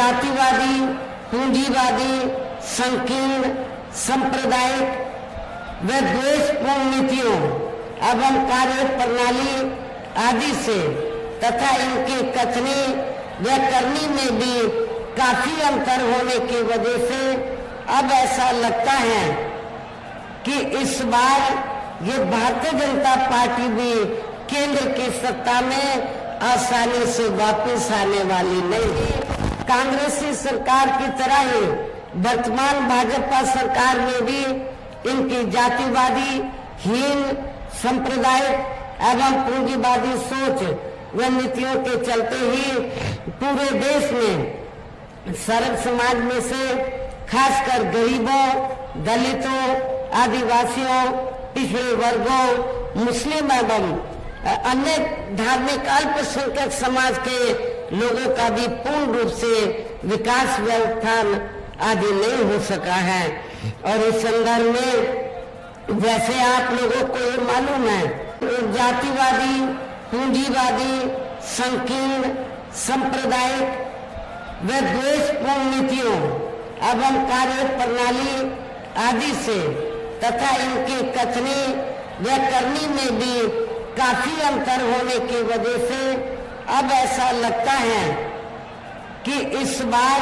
जातिवादी, पूंजीवादी, संकीर्ण, सांप्रदायिक व द्वेषपूर्ण नीतियों एवं कार्य प्रणाली आदि से तथा इनकी कथनी व करनी में भी काफी अंतर होने की वजह से अब ऐसा लगता है कि इस बार ये भारतीय जनता पार्टी भी केंद्र की सत्ता में आसानी से वापस आने वाली नहीं है। कांग्रेसी सरकार की तरह ही वर्तमान भाजपा सरकार में भी इनकी जातिवादी, हीन, सांप्रदायिक एवं पूंजीवादी सोच व नीतियों के चलते ही पूरे देश में सर्व समाज में से खासकर गरीबों, दलितों, आदिवासियों, पिछड़े वर्गों, मुस्लिम एवं अन्य धार्मिक अल्पसंख्यक समाज के लोगों का भी पूर्ण रूप से विकास व उत्थान आदि नहीं हो सका है। और इस संदर्भ में वैसे आप लोगों को ये मालूम है, जातिवादी, पूंजीवादी, संकीर्ण, सांप्रदायिक व द्वेषपूर्ण नीतियों एवं कार्य प्रणाली आदि से तथा इनकी कथनी व करनी में भी काफी अंतर होने की वजह से अब ऐसा लगता है कि इस बार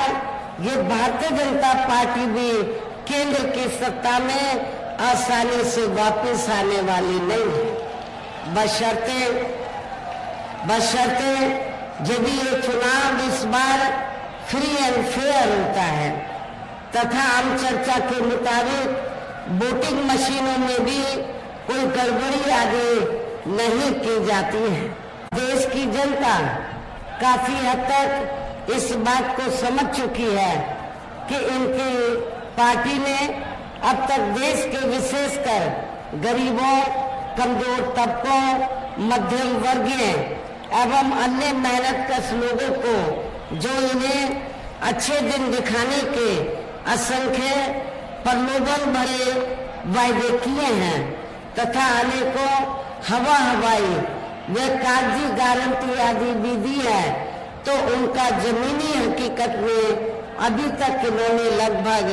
ये भारतीय जनता पार्टी भी केंद्र की सत्ता में आसानी से वापस आने वाली नहीं है। बशर्ते यदि ये चुनाव इस बार फ्री एंड फेयर होता है तथा आम चर्चा के मुताबिक वोटिंग मशीनों में भी कोई गड़बड़ी आदि नहीं की जाती है। देश की जनता काफी हद तक इस बात को समझ चुकी है कि इनकी पार्टी ने अब तक देश के विशेषकर गरीबों, कमजोर तबकों, मध्यम वर्गीय एवं अन्य मेहनतकश लोगों को जो इन्हें अच्छे दिन दिखाने के असंख्य प्रलोभन भरे वायदे किए हैं तथा अनेकों हवाई व कागजी गारंटी आदि भी दी है, तो उनका जमीनी हकीकत में अभी तक इन्होंने लगभग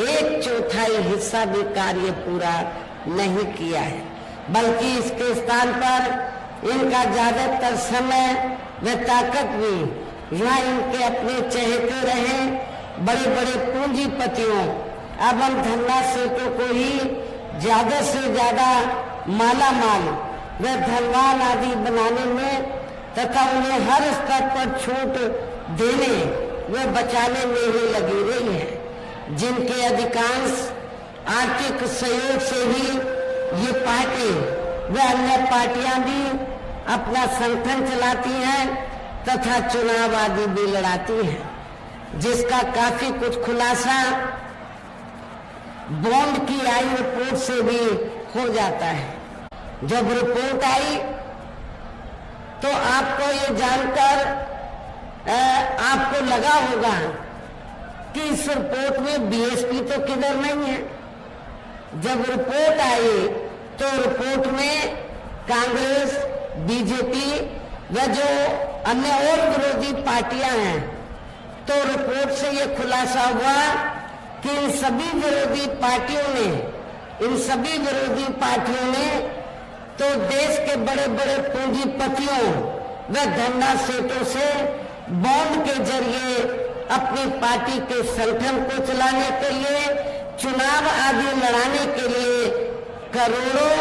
1/4 हिस्सा भी कार्य पूरा नहीं किया है, बल्कि इसके स्थान पर इनका ज्यादातर समय व ताकत भी यहाँ इनके अपने चहेते रहे बड़े बड़े पूंजीपतियों एवं धन्ना सेठों को ही ज्यादा से ज्यादा माला माल व धनवान आदि बनाने में तथा उन्हें हर स्तर पर छूट देने व बचाने में ही लगी रही है, जिनके अधिकांश आर्थिक सहयोग से ही ये पार्टी व अन्य पार्टियां भी अपना संगठन चलाती हैं तथा चुनाव आदि भी लड़ाती हैं, जिसका काफी कुछ खुलासा बॉन्ड की आई रिपोर्ट से भी हो जाता है। जब रिपोर्ट आई तो आपको ये जानकर आपको लगा होगा कि इस रिपोर्ट में बीएसपी तो किधर नहीं है। जब रिपोर्ट आई तो रिपोर्ट में कांग्रेस, बीजेपी व जो अन्य और विरोधी पार्टियां हैं, तो रिपोर्ट से ये खुलासा हुआ कि इन सभी विरोधी पार्टियों ने तो देश के बड़े बड़े पूंजीपतियों व धन्ना सेठों से बॉन्ड के जरिए अपनी पार्टी के संगठन को चलाने के लिए, चुनाव आदि लड़ाने के लिए करोड़ों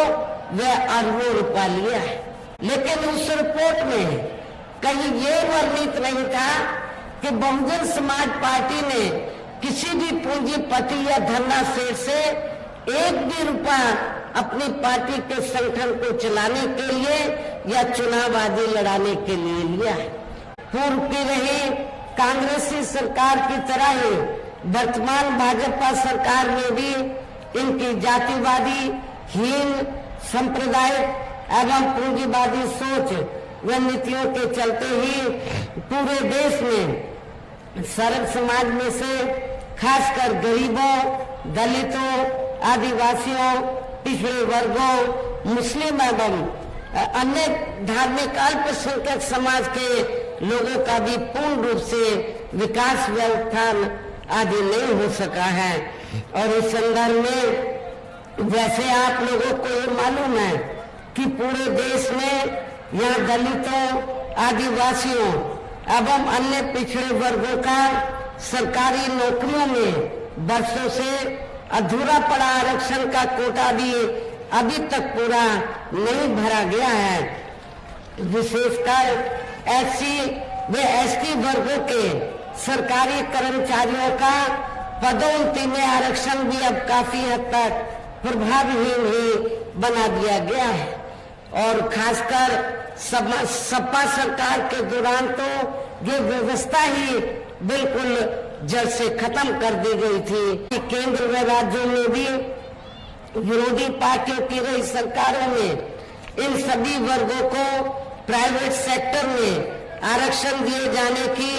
व अरबों रुपया लिया है। लेकिन उस रिपोर्ट में कहीं ये वर्णित नहीं था कि बहुजन समाज पार्टी ने किसी भी पूंजीपति या धन्ना सेठ से एक भी रुपया अपनी पार्टी के संगठन को चलाने के लिए या चुनाव आदि लड़ाने के लिए लिया है। पूर्व की रही कांग्रेसी सरकार की तरह ही वर्तमान भाजपा सरकार में भी इनकी जातिवादी, हीन, सांप्रदायिक एवं पूंजीवादी सोच व नीतियों के चलते ही पूरे देश में सर्व समाज में से खासकर गरीबों, दलितों, आदिवासियों, पिछड़े वर्गों, मुस्लिम एवं अन्य धार्मिक अल्पसंख्यक समाज के लोगों का भी पूर्ण रूप से विकास व उत्थान आदि नहीं हो सका है। और इस संदर्भ में जैसे आप लोगों को ये मालूम है कि पूरे देश में यहाँ दलितों, आदिवासियों एवं अन्य पिछड़े वर्गों का सरकारी नौकरियों में वर्षों से अधूरा पड़ा आरक्षण का कोटा भी अभी तक पूरा नहीं भरा गया है। विशेषकर एससी व एसटी वर्गों के सरकारी कर्मचारियों का पदोन्नति में आरक्षण भी अब काफी हद तक प्रभावहीन ही बना दिया गया है। और खासकर सपा सरकार के दौरान तो ये व्यवस्था ही बिल्कुल जड़ से खत्म कर दी गई थी। केंद्र व राज्यों में भी विरोधी पार्टियों की रही सरकारों में इन सभी वर्गों को प्राइवेट सेक्टर में आरक्षण दिए जाने की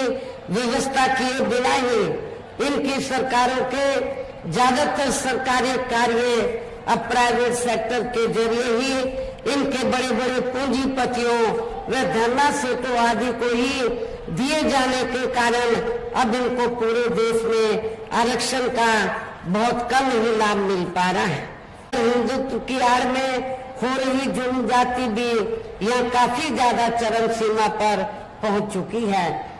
व्यवस्था किए बिना ही इनकी सरकारों के ज्यादातर सरकारी कार्य अब प्राइवेट सेक्टर के जरिए ही इनके बड़े बड़े पूंजीपतियों व धरना सेठों आदि को ही दिए जाने के कारण अब इनको पूरे देश में आरक्षण का बहुत कम ही लाभ मिल पा रहा है। हिंदुत्व की आड़ में हो रही जनजाति भी यहाँ काफी ज्यादा चरम सीमा पर पहुंच चुकी है।